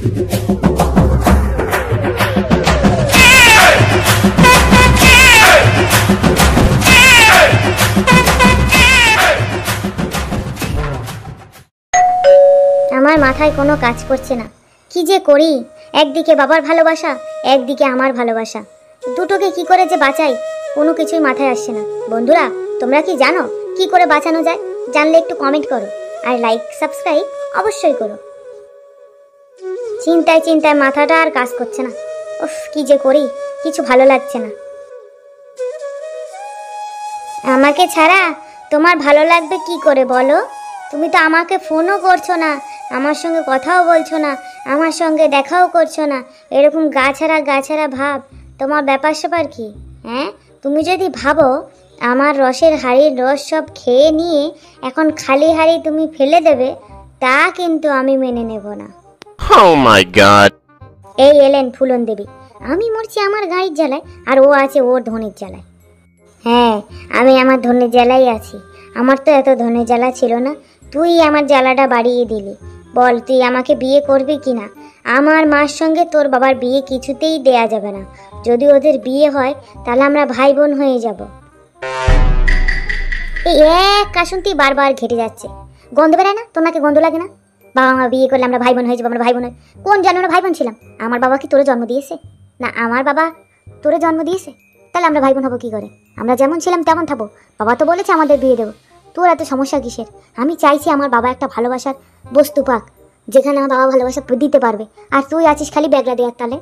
আমার মাথায় কোনো কাজ করছে না, কি যে করি। একদিকে বাবার ভালোবাসা, একদিকে আমার ভালোবাসা, দুটোকে কি করে যে বাঁচাই কোনো কিছুই মাথায় আসছে না। বন্ধুরা, তোমরা কি জানো কি করে বাঁচানো যায়? জানলে একটু কমেন্ট করো, আর লাইক সাবস্ক্রাইব অবশ্যই করো। চিন্তায় চিন্তায় মাথাটা আর কাজ করছে না। উফ, কি যে করি, কিছু ভালো লাগছে না। আমাকে ছাড়া তোমার ভালো লাগবে কি করে বলো? তুমি তো আমাকে ফোনও করছো না, আমার সঙ্গে কথাও বলছো না, আমার সঙ্গে দেখাও করছো না। এরকম গা ছাড়া ভাব, তোমার ব্যাপার স্যাপার কি? হ্যাঁ, তুমি যদি ভাবো আমার রসের হাঁড়ির রস সব খেয়ে নিয়ে এখন খালি হাঁড়ি তুমি ফেলে দেবে, তা কিন্তু আমি মেনে নেব না। Oh my God! এই এলেন ফুলন দেবী। আমি মরছি আমার গাড়ির জ্বালায়, আর ও আছে ওর ধনের জ্বালায়। হ্যাঁ, আমি আমার ধনের জ্বালাই আছি। আমার তো এত ধনের জ্বালা ছিল না, তুই আমার জ্বালাটা বাড়িয়ে দিলি। বল, তুই আমাকে বিয়ে করবি কি না? আমার মার সঙ্গে তোর বাবার বিয়ে কিছুতেই দেয়া যাবে না। যদি ওদের বিয়ে হয় তাহলে আমরা ভাই বোন হয়ে যাব। এই এক কাশুনটি বারবার ঘেটে যাচ্ছে। গন্ধ বেড়ায় না? তোমাকে গন্ধ লাগে না? বাবা মা বিয়ে করলে আমরা ভাই বোন হয়ে যাবো, আমরা ভাই বোন। কোন জন্ম আমরা ভাই বোন ছিলাম? আমার বাবা কি তোরে জন্ম দিয়েছে? না, আমার বাবা তোরে জন্ম দিয়েছে। তাহলে আমরা ভাই বোন হবো কি করে? আমরা যেমন ছিলাম তেমন থাকবো। বাবা তো বলেছে আমাদের বিয়ে দেবো। তোর এত সমস্যা কিসের? আমি চাইছি আমার বাবা একটা ভালোবাসার বস্তু পাক, যেখানে আমার বাবা ভালোবাসা দিতে পারবে। আর তুই আছিস খালি ব্যাগলা দেওয়ার তালে।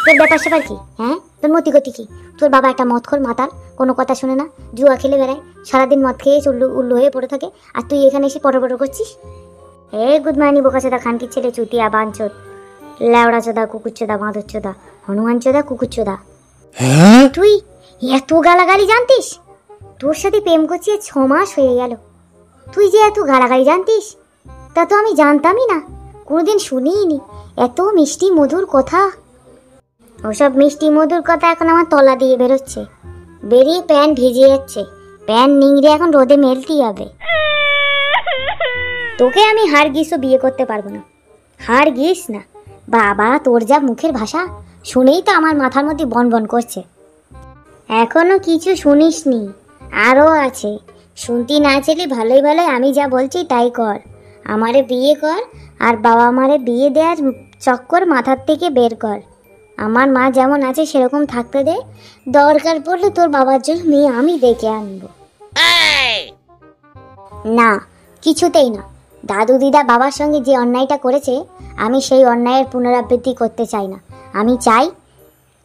তোর ব্যাপার স্যাপার কি? হ্যাঁ, তোর মতিগতি কি? তোর বাবা একটা মদখোর মাতাল, কোনো কথা শুনে না, জুয়া খেলে বেড়ায়, সারাদিন মদ খেয়ে উল্লু হয়ে পড়ে থাকে। আর তুই এখানে এসে পটর করছিস। গুড মর্নিং বোকাচোদা, খানকি ছেলে, চুতিয়া বাঞ্চোদ, লেওড়া চোদা, কুকুর চোদা, বাঁদর চোদা, হনুমান চোদা, কুকুর চোদা। তুই এত গালাগালি জানতিস? তোর সাথে প্রেম করছি 6 মাস হয়ে গেল, তুই যে এত গালাগালি জানতিস তা তো আমি জানতামই না, কোনোদিন শুনিনি এত মিষ্টি মধুর কথা। ওসব মিষ্টি মধুর কথা এখন আমার তলা দিয়ে বেরোচ্ছে, বেরিয়ে প্যান্ট ভিজে যাচ্ছে। প্যান্ট নিংড়ে এখন রোদে মেলতেই হবে। তোকে আমি হারগিসও বিয়ে করতে পারবো না। হারগিস না বাবা, তোর যা মুখের ভাষা শুনেই তো আমার মাথার মধ্যে বনবন করছে। এখনো কিছু শুনিসনি, আরও আছে। শুনতি না চাইলে ভালোই ভালোই আমি যা বলছি তাই কর। আমারে বিয়ে কর, আর বাবা মারে বিয়ে দেওয়ার চক্কর মাথার থেকে বের কর। আমার মা যেমন আছে সেরকম থাকতে দে, দরকার পড়লে তোর বাবার জন্য মেয়ে আমি ডেকে আনবো। না, কিছুতেই না। দাদু দিদা বাবার সঙ্গে যে অন্যায়টা করেছে, আমি সেই অন্যায়ের পুনরাবৃত্তি করতে চাই না। আমি চাই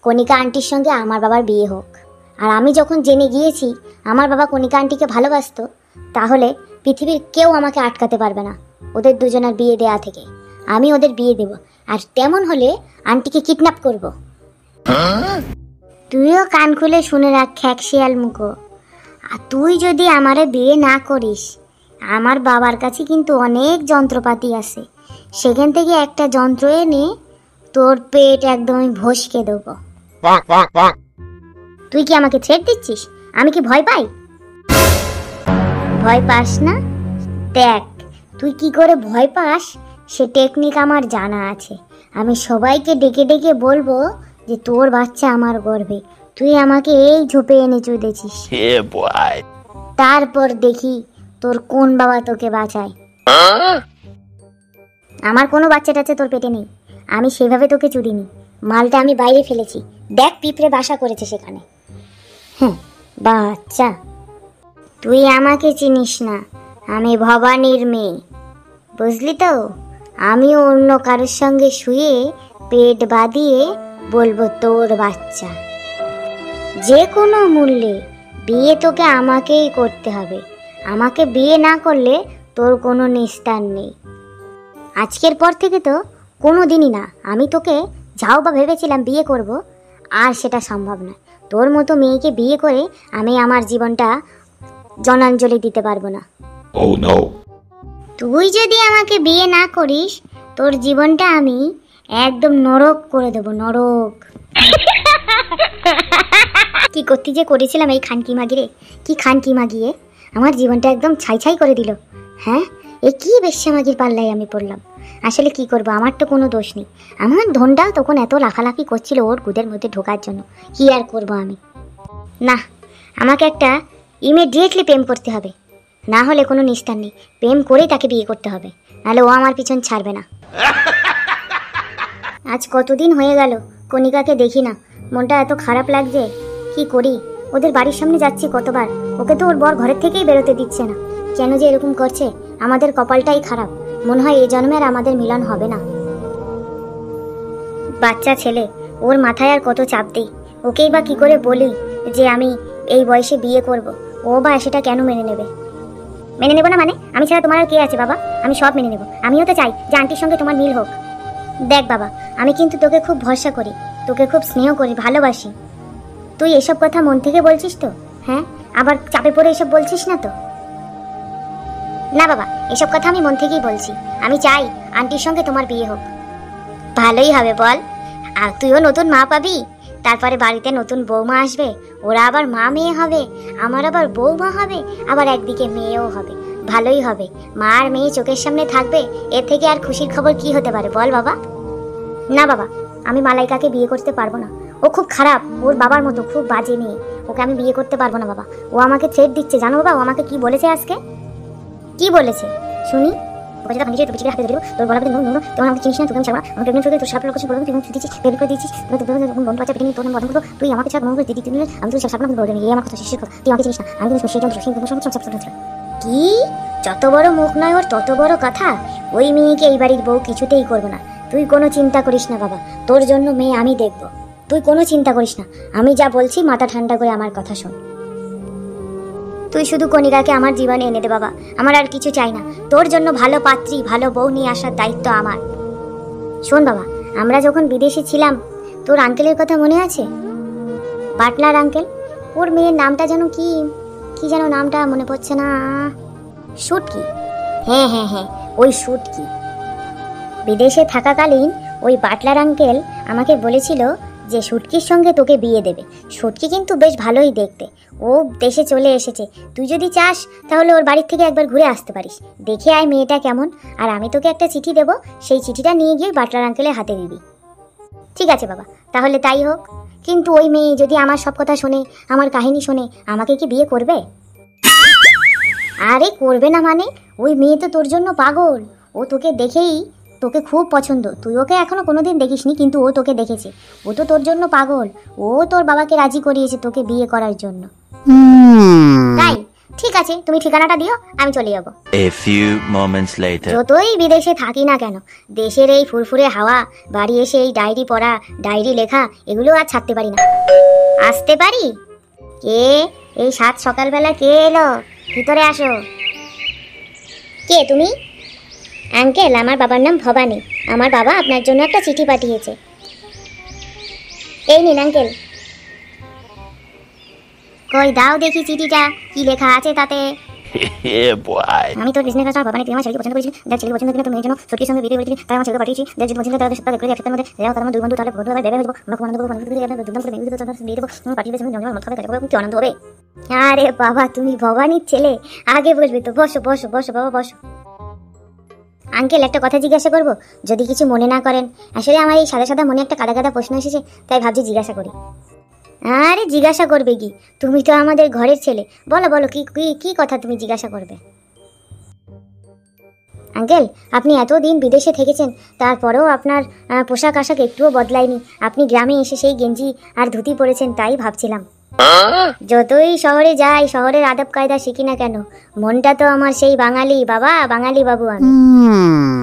কণিকা আন্টির সঙ্গে আমার বাবার বিয়ে হোক। আর আমি যখন জেনে গিয়েছি আমার বাবা কণিকা আন্টিকে ভালোবাসতো, তাহলে পৃথিবীর কেউ আমাকে আটকাতে পারবে না ওদের দুজনের বিয়ে দেয়া থেকে। আমি ওদের বিয়ে দেব, আর তেমন হলে আন্টিকে কিডন্যাপ করব। তুইও কান খুলে শুনে রাখ, খ্যাকশিয়াল মুখো। আর তুই যদি আমারে বিয়ে না করিস, আমার বাবার কাছে কিন্তু অনেক যন্ত্রপাতি আছে, সেখান থেকে একটা যন্ত্র এনে তোর পেট একদমই ভসকে দেবো। তুই কি আমাকে থ্রেট দিচ্ছিস? আমি কি ভয় পাই? ভয় পাস না? দেখ, তুই কি করে ভয় পাস সে টেকনিক আমার জানা আছে। আমি সবাইকে ডেকে ডেকে বলবো যে তোর বাচ্চা আমার গর্ভে, তুই আমাকে এই ঝোপে এনে চুদেছিস। তারপর দেখি তোর কোন বাবা তোকে বাঁচায়। আমার কোনো বাচ্চা টাচ্চা তোর পেটে নেই, আমি সেভাবে তোকে চুদিনি। মালটা আমি বাইরে ফেলেছি, দেখ পিঁপড়ে বাসা করেছে সেখানে। হ্যাঁ, বাচ্চা। তুই আমাকে চিনিস না, আমি ভবানীর মেয়ে, বুঝলি তো? আমি অন্য কারোর সঙ্গে শুয়ে পেট বাঁধিয়ে বলবো তোর বাচ্চা। যে কোনো মূল্যে বিয়ে তোকে আমাকেই করতে হবে। আমাকে বিয়ে না করলে তোর কোনো নিস্তার নেই। আজকের পর থেকে তো কোনো দিনই না আমি তোকে যাও বা ভেবেছিলাম বিয়ে করব, আর সেটা সম্ভব নয়। তোর মতো মেয়েকে বিয়ে করে আমি আমার জীবনটা জনাঞ্জলি দিতে পারবো না। Oh no! তুই যদি আমাকে বিয়ে না করিস, তোর জীবনটা আমি একদম নরক করে দেবো, নরক। কি করতে যে করেছিলাম এই খানকি মাগিরে, কি খানকি মাগিয়ে আমার জীবনটা একদম ছাই ছাই করে দিল। হ্যাঁ, এ কি বেশ্যা মাগির পাল্লায় আমি পড়লাম। আসলে কি করব, আমার তো কোনো দোষ নেই। আমার ধনটা তখন এত লাফালাফি করছিল ওর গুদের মধ্যে ঢোকার জন্য, কি আর করব আমি। না, আমাকে একটা ইমিডিয়েটলি প্রেম করতে হবে, না হলে কোনো নিস্তার নেই। প্রেম করেই তাকে বিয়ে করতে হবে, নাহলে ও আমার পিছন ছাড়বে না। আজ কতদিন হয়ে গেল কণিকাকে দেখি না, মনটা এত খারাপ লাগছে। কি করি, ওদের বাড়ির সামনে যাচ্ছি কতবার, ওকে তো ওর বর ঘরের থেকেই বেরোতে দিচ্ছে না। কেন যে এরকম করছে, আমাদের কপালটাই খারাপ। মনে হয় এই জন্মে আর আমাদের মিলন হবে না। বাচ্চা ছেলে, ওর মাথায় আর কত চাপ দিই। ওকেই বা কি করে বলি যে আমি এই বয়সে বিয়ে করব, ও বা সেটা কেন মেনে নেবে? মেনে নেব না মানে? আমি ছাড়া তোমার আর কে আছে বাবা? আমি সব মেনে নেব। আমিও তো চাই যে আন্টির সঙ্গে তোমার মিল হোক। দেখ বাবা, আমি কিন্তু তোকে খুব ভরসা করি, তোকে খুব স্নেহ করি, ভালোবাসি। তুই এসব কথা মন থেকে বলছিস তো? হ্যাঁ, আবার চাপে পড়ে এসব বলছিস না তো? না বাবা, এসব কথা আমি মন থেকেই বলছি। আমি চাই আন্টির সঙ্গে তোমার বিয়ে হোক। ভালোই হবে বল, আর তুইও নতুন মা পাবি, তারপরে বাড়িতে নতুন বৌমা আসবে, ওরা আবার মা মেয়ে হবে, আমার আবার বৌমা হবে, আবার একদিকে মেয়েও হবে। ভালোই হবে, মা আর মেয়ে চোখের সামনে থাকবে। এর থেকে আর খুশির খবর কি হতে পারে বল বাবা? না বাবা, আমি মালাইকাকে বিয়ে করতে পারবো না। ও খুব খারাপ, ওর বাবার মতো খুব বাজে মেয়ে। ওকে আমি বিয়ে করতে পারবো না বাবা। ও আমাকে থ্রেট দিচ্ছে, জানো বাবা? ও আমাকে কি বলেছে আজকে? কি বলেছে শুনি? ওকে যেটা নিজে পিছিয়ে হাতে ধরবো, তোর গলা পেটে নুন নুন, তোর আমাকে চিনিস না, তোকে আমি ছাড়বো না। আমি প্রেগনেন্ট হয়ে তোর সাপের কথা বলবো, তুই দিচ্ছিস, বের করে দিচ্ছিস, বন্ধ বাচ্চা পেটে নিয়ে তোর নাম বন্ধ করবো। তুই আমাকে ছাড় মনে করে দিদি তুই, আমি তোর সাপের কথা বলবো। এই আমার কথা শেষ কথা, তুই আমাকে চিনিস না, আমি কিন্তু সেই জন্য কি? যত বড় মুখ নয় ওর, তত বড় কথা। ওই মেয়েকে এই বাড়ির বউ কিছুতেই করবো না। তুই কোনো চিন্তা করিস না বাবা, তোর জন্য মেয়ে আমি দেখবো। তুই কোনো চিন্তা করিস না, আমি যা বলছি মাথা ঠান্ডা করে আমার কথা শোন। তুই শুধু কণিকাকে আমার জীবনে এনে দে বাবা, আমার আর কিছু চাই না। তোর জন্য ভালো পাত্রী, ভালো বউ নিয়ে আসার দায়িত্ব আমার। শোন বাবা, আমরা যখন বিদেশে ছিলাম, তোর আঙ্কেলের কথা মনে আছে? বাটলার আঙ্কেল, ওর মেয়ের নামটা যেন কি কি যেন নামটা মনে পড়ছে না। শুটকি, হ্যাঁ হ্যাঁ হ্যাঁ, ওই শুটকি। বিদেশে থাকাকালীন ওই বাটলার আঙ্কেল আমাকে বলেছিল যে শুটকির সঙ্গে তোকে বিয়ে দেবে। শুটকি কিন্তু বেশ ভালোই দেখতে, ও দেশে চলে এসেছে। তুই যদি চাস তাহলে ওর বাড়ির থেকে একবার ঘুরে আসতে পারিস, দেখে আয় মেয়েটা কেমন। আর আমি তোকে একটা চিঠি দেবো, সেই চিঠিটা নিয়ে গিয়ে বাটলার আঙ্কেলের হাতে দিবি। ঠিক আছে বাবা, তাহলে তাই হোক। কিন্তু ওই মেয়ে যদি আমার সব কথা শোনে, আমার কাহিনী শোনে, আমাকে কি বিয়ে করবে? আরে করবে না মানে? ওই মেয়ে তো তোর জন্য পাগল। ও তোকে দেখেই, তোকে খুব পছন্দ। তুই ওকে এখনো কোনোদিন দেখিসনি, কিন্তু ও তোকে দেখেছে। ও তো তোর জন্য পাগল। ও তোর বাবাকে রাজি করিয়েছে তোকে বিয়ে করার জন্য। তাই ঠিক আছে, তুমি ঠিকানাটা দিও, আমি চলে যাবো। A few moments later. যতই বিদেশে থাকি না কেন, দেশের এই ফুরফুরে হাওয়া, বাড়ি এসে এই ডায়েরি পড়া, ডায়েরি লেখা, এগুলো আর ছাড়তে পারি না। আসতে পারি? কে? এই সাত সকালবেলা কে এলো? ভিতরে আসো। কে তুমি? আঙ্কেল, আমার বাবার নাম ভবানী। আমার বাবা আপনার জন্য একটা চিঠি পাঠিয়েছে। এই নিন আঙ্কেল। কই দাও দেখি চিঠিটা, কি লেখা আছে তাতে? Yeah, boy. আমি তোর বিজনেস কাজ ভবানী, তুই আমার ছেলেকে পছন্দ করেছিস। যার ছেলে পছন্দ কিনা তোর মেয়ের জন্য সত্যির সঙ্গে বিয়ে করেছিস, তাই আমার ছেলেকে পাঠিয়েছি। যার যদি পছন্দ তাদের সপ্তাহে করে একসাথের মধ্যে যাও, তার দুই বন্ধু তাহলে ভোট হবে, বেবে হয়ে যাবো। আমরা খুব আনন্দ করবো, দুর্দাম করে বিয়ে দেবো, পাঠিয়ে দেবো, জঙ্গল মত খাবে, কি আনন্দ হবে। আরে বাবা, তুমি ভবানীর ছেলে, আগে বসবে তো। বসো বসো বসো বাবা, বসো। আঙ্কেল, একটা কথা জিজ্ঞাসা করবো, যদি কিছু মনে না করেন? আসলে আমার এই সাদা সাদা মনে একটা কাদা কাদা প্রশ্ন এসেছে, তাই ভাবছি জিজ্ঞাসা করি। আরে জিজ্ঞাসা করবে কি, তুমি তো আমাদের ঘরের ছেলে। বলো বলো, কি কি কথা তুমি জিজ্ঞাসা করবে? আঙ্কেল, আপনি এতদিন বিদেশে থেকেছেন, তারপরেও আপনার পোশাক আশাক একটুও বদলায়নি। আপনি গ্রামে এসে সেই গেঞ্জি আর ধুতি পরেছেন, তাই ভাবছিলাম। যতই শহরে যাই, শহরের আদব কায়দা শিখি না কেন, মনটা তো আমার সেই বাঙালি বাবা, বাঙালি বাবু আমি।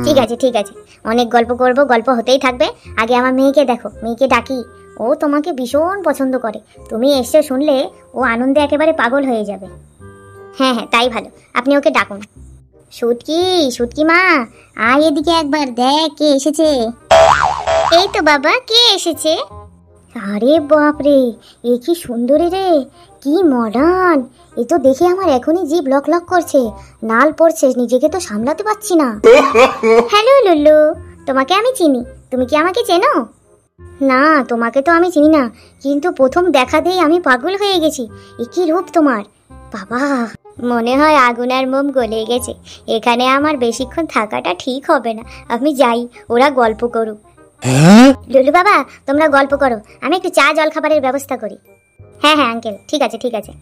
ঠিক আছে ঠিক আছে, অনেক গল্প করব, গল্প হতেই থাকবে। আগে আমার মেয়েকে দেখো, মেয়েকে ডাকি। ও তোমাকে ভীষণ পছন্দ করে, তুমি এসে শুনলে ও আনন্দে একেবারে পাগল হয়ে যাবে। হ্যাঁ হ্যাঁ, তাই ভালো, আপনি ওকে ডাকুন। শুটকি, শুটকি মা, আয় এদিকে একবার, দেখ কে এসেছে। এই তো বাবা, কে এসেছে? আরে বাপরে, এ কি সুন্দরী রে, কি মডার্ন! এ তো দেখে আমার এখনই জিভ লক লক করছে, নাল পড়ছে, নিজেকে তো সামলাতে পারছি না। হ্যালো লুল্লু, তোমাকে আমি চিনি, তুমি কি আমাকে চেনো? না, তোমাকে তো আমি চিনি না, কিন্তু প্রথম দেখাতেই আমি পাগল হয়ে গেছি। এ কি রূপ তোমার! বাবা, মনে হয় আগুন আর মোম গলে গেছে। এখানে আমার বেশিক্ষণ থাকাটা ঠিক হবে না। আমি যাই, ওরা গল্প করুক। লুলু বাবা, তোমরা গল্প করো, আমি একটু চা জল খাবারের ব্যবস্থা করি। হ্যাঁ হ্যাঁ আঙ্কেল, ঠিক আছে ঠিক আছে।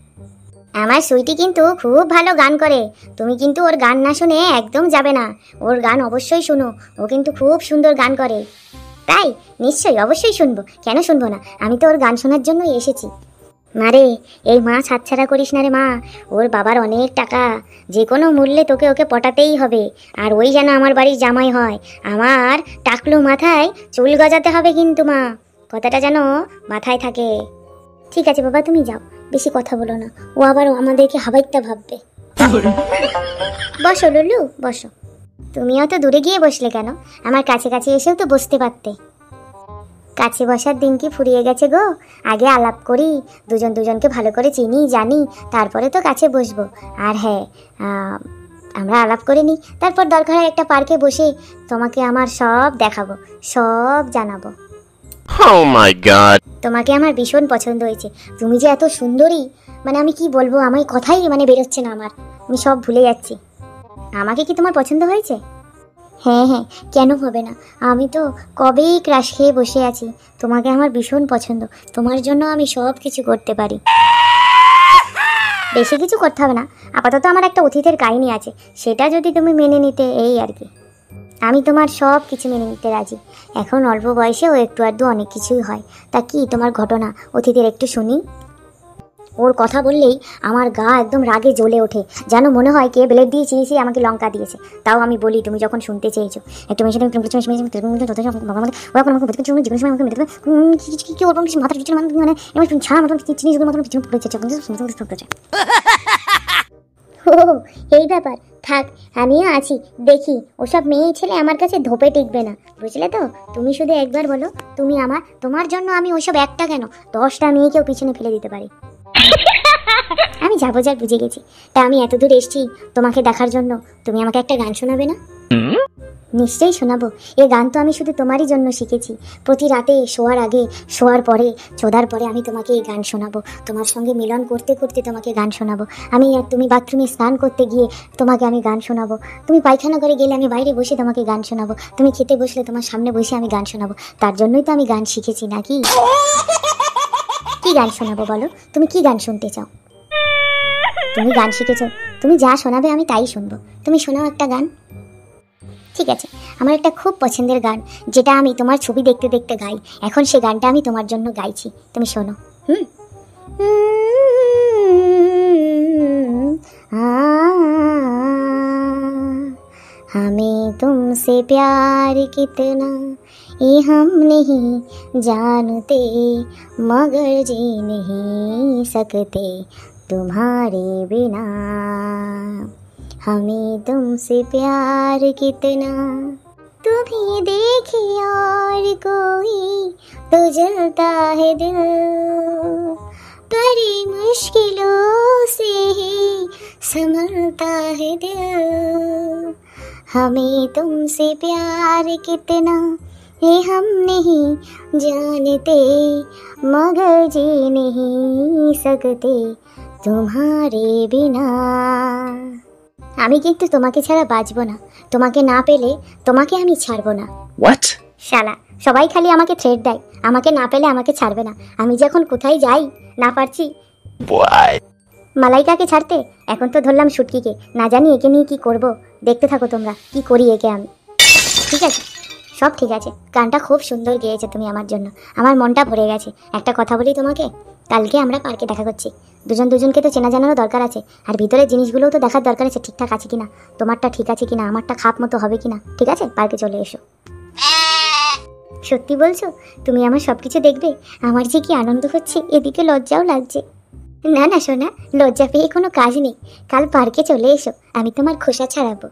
আমার সুইটি কিন্তু খুব ভালো গান করে, তুমি কিন্তু ওর গান না শুনে একদম যাবে না। ওর গান অবশ্যই শুনো, ও কিন্তু খুব সুন্দর গান করে। তাই? নিশ্চয়ই, অবশ্যই শুনবো, কেন শুনবো না? আমি তো ওর গান শোনার জন্যই এসেছি। মারে, এই মাছ হাতছাড়া করিস না রে মা। ওর বাবার অনেক টাকা, যে কোনো মূল্যে তোকে ওকে পটাতেই হবে। আর ওই যেন আমার বাড়ির জামাই হয়। আমার টাকলু মাথায় চুল গজাতে হবে কিন্তু মা, কথাটা যেন মাথায় থাকে। ঠিক আছে বাবা, তুমি যাও, বেশি কথা বলো না, ও আবার আমাদেরকে হাবাইত্যা ভাববে। বসো লুলু, বসো। তুমিও তো দূরে গিয়ে বসলে কেন? আমার কাছে কাছে এসেও তো বসতে পারতে। কাছে বসার দিন কি ফুরিয়ে গেছে গো? আগে আলাপ করি, দুজন দুজনকে ভালো করে চিনি জানি, তারপরে তো কাছে বসবো। আর হ্যাঁ, আমরা আলাপ করে নিই, তারপর দরকার হয় একটা পার্কে বসে তোমাকে আমার সব দেখাবো, সব জানাবো। Oh my god. তোমাকে আমার ভীষণ পছন্দ হয়েছে। তুমি যে এত সুন্দরী, মানে আমি কি বলবো, আমার কথাই মানে বেরোচ্ছে না আমার, আমি সব ভুলে যাচ্ছি। আমাকে কি তোমার পছন্দ হয়েছে? হ্যাঁ হ্যাঁ, কেন হবে না? আমি তো কবেই ক্রাশ খেয়ে বসে আছি। তোমাকে আমার ভীষণ পছন্দ, তোমার জন্য আমি সব কিছু করতে পারি। বেশি কিছু করতে হবে না, আপাতত আমার একটা অতীতের কাহিনী আছে, সেটা যদি তুমি মেনে নিতে, এই আর কি। আমি তোমার সব কিছু মেনে নিতে রাজি। এখন অল্প বয়সেও একটু আধটু অনেক কিছুই হয়। তা কি তোমার ঘটনা অতীতের একটু শুনি। ওর কথা বললেই আমার গা একদম রাগে জ্বলে ওঠে, যেন মনে হয় কে ব্লেড দিয়ে চিয়েছে আমাকে লঙ্কা দিয়েছে। তাও আমি বলি, তুমি যখন শুনতে চেয়েছো একটু মেশিন মাথার ও এই ব্যাপার, থাক আমিও আছি, দেখি ওসব মেয়ে ছেলে আমার কাছে ধোপে টিকবে না, বুঝলে তো? তুমি শুধু একবার বলো, তুমি আমার, তোমার জন্য আমি ওইসব একটা কেন 10টা মেয়েকেও পিছনে ফেলে দিতে পারি। আমি যাবো, যা বুঝে গেছি। তা আমি এত দূর এসেছি তোমাকে দেখার জন্য, তুমি আমাকে একটা গান শোনাবে না? নিশ্চয়ই শোনাবো। এ গান তো আমি শুধু তোমারই জন্য শিখেছি। প্রতি রাতে শোয়ার আগে, শোয়ার পরে, চোদার পরে আমি তোমাকে এই গান শোনাবো। তোমার সঙ্গে মিলন করতে করতে তোমাকে গান শোনাবো। তুমি বাথরুমে স্নান করতে গিয়ে তোমাকে আমি গান শোনাবো। তুমি পায়খানা করে গেলে আমি বাইরে বসে তোমাকে গান শোনাবো। তুমি খেতে বসলে তোমার সামনে বসে আমি গান শোনাবো। তার জন্যই তো আমি গান শিখেছি, নাকি? কি গান শোনাবো বলো? তুমি কি গান শুনতে চাও? তুমি গান শিখেছো, তুমি যা শোনাবে আমি তাই শুনবো। তুমি শোনাও একটা গান। ঠিক আছে, আমার একটা খুব পছন্দের গান, যেটা আমি তোমার ছবি দেখতে দেখতে গাই। এখন সে গানটা আমি তোমার জন্য গাইছি, তুমি শোনো। हमें तुमसे प्यार कितना ये हम नहीं जानते, मगर जी नहीं सकते तुम्हारे बिना। हमें तुमसे प्यार कितना, तुम्हें देखे और कोई तो जलता है दिल, बड़ी मुश्किलों से ही संभलता है दिल। हमें तुमसे प्यार कितना ये हम नहीं जानते, मगर जी नहीं सकते तुम्हारे बिना। আমি কিন্তু তোমাকে ছাড়া বাঁচবো না, তোমাকে না পেলে তোমাকে আমি ছাড়বো না। What? শালা, সবাই খালি আমাকে থ্রেট দেয়, আমাকে না পেলে আমাকে ছাড়বে না। আমি যখন কোথায় যাই না পারছি Boy. মালাইকাকে ছাড়তে, এখন তো ধরলাম শুটকিকে, না জানি একে নিয়ে কি করব। দেখতে থাকো তোমরা কি করি একে আমি। ঠিক আছে, সব ঠিক আছে। গানটা খুব সুন্দর গেয়েছে তুমি আমার জন্য, আমার মনটা ভরে গেছে। একটা কথা বলি তোমাকে, কালকে আমরা পার্কে দেখা করছি। দুজন দুজনকে তো চেনা জানারও দরকার আছে, আর ভিতরের জিনিসগুলোও তো দেখার দরকার আছে ঠিকঠাক আছে কিনা, তোমারটা ঠিক আছে কিনা, আমারটা খাপ মতো হবে কিনা। ঠিক আছে, পার্কে চলে এসো। সত্যি বলছো? তুমি আমার সব কিছু দেখবে? আমার যে কি আনন্দ হচ্ছে, এদিকে লজ্জাও লাগছে। না না সোনা, লজ্জা পেয়ে কোনো কাজ নেই, কাল পার্কে চলে এসো, আমি তোমার খোসা ছাড়াবো।